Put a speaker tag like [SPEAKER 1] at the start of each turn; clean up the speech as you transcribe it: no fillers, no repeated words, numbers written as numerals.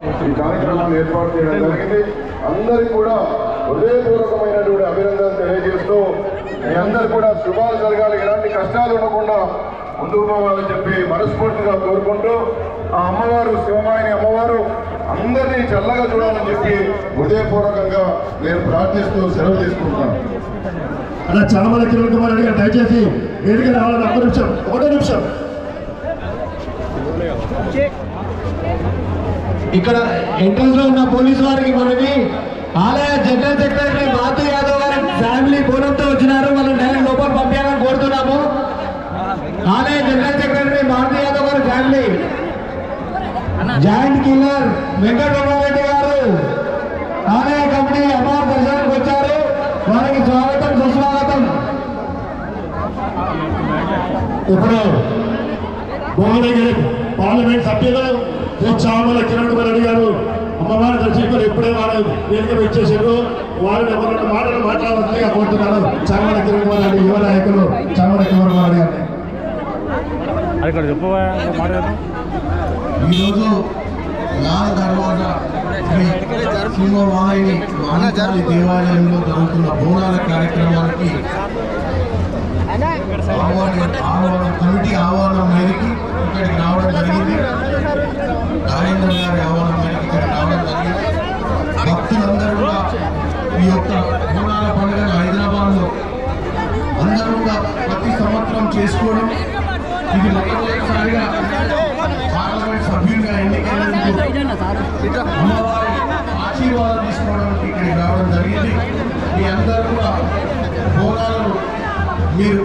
[SPEAKER 1] ఈ కార్యక్రమాన్ని ఏర్పాటు చేయడం జరిగింది. అందరికీ కూడా హృదయపూర్వకమైనటువంటి అభినందనలు తెలియజేస్తూ మీ అందరు కూడా శుభాలు జరగాలి, ఎలాంటి కష్టాలు ఉండకుండా ముందుకు పోవాలని చెప్పి మనస్ఫూర్తిగా కోరుకుంటూ ఆ అమ్మవారు శివమాయని అమ్మవారు అందరినీ చల్లగా చూడాలని చెప్పి హృదయపూర్వకంగా నేను ప్రార్థిస్తూ సెలవు తీసుకుంటున్నాను.
[SPEAKER 2] అలా చామల కిరణ్ కుమార్ రెడ్డి గారు దయచేసి వేదిక రావాలని ఒకటో నిమిషం
[SPEAKER 3] ఇక్కడ ఎంట్రన్స్ లో ఉన్న పోలీసు వారికి మనవి, ఆలయ జనరల్ సెక్రటరీ మాధు యాదవ్ గారి ఫ్యామిలీ బోనంతో వచ్చినారు, వాళ్ళని డైరెక్ట్ లోపల పంపించాలని కోరుతున్నాము. ఆలయ జనరల్ సెక్రటరీ మాధు యాదవ్ గారి ఫ్యామిలీ, జాయింట్ కిల్లర్ వెంకటరమారెడ్డి గారు ఆలయ కమిటీ అమ్మవారి దర్శనానికి వచ్చారు, వారికి స్వాగతం సుస్వాగతం.
[SPEAKER 2] ఇప్పుడు భువనగిరి పార్లమెంట్ సభ్యులు చామల కిరణ్ కుమార్ రెడ్డి గారు అమ్మవారి దర్శించుకొని ఎప్పుడే వారు వేదిక ఇచ్చేసారు. వారిని ఎవరైనా మాటలు మాట్లాడాల్సిందిగా కోరుతున్నారు. చామల కిరణ్ కుమార్ రెడ్డి యువ నాయకులు చామల కిరణ్ కుమార్ రెడ్డి గారిని
[SPEAKER 4] ఈరోజు లాల్ దర్వాజా శ్రీ సింహవాహిని వాణిజ్యాల దేవాలయంలో జరుగుతున్న బోనాల కార్యక్రమానికి కమిటీ ఆహ్వానం మేరకు ఇక్కడికి రావడం జరిగింది. రాజేంద్ర గారి ఆహ్వానం మేరకు ఇక్కడికి రావడం జరిగింది. భక్తులందరూ కూడా ఈ యొక్క బోనాల పండుగను హైదరాబాద్లో అందరూ కూడా ప్రతి సంవత్సరం చేసుకోవడం, ఇది మొట్టమొదటిసారిగా పార్లమెంట్ సభ్యులుగా ఎన్నికైనందుకు అమ్మవారి ఆశీర్వాదం తీసుకోవడానికి ఇక్కడికి రావడం జరిగింది. మీ అందరూ కూడా బోనాలను మీరు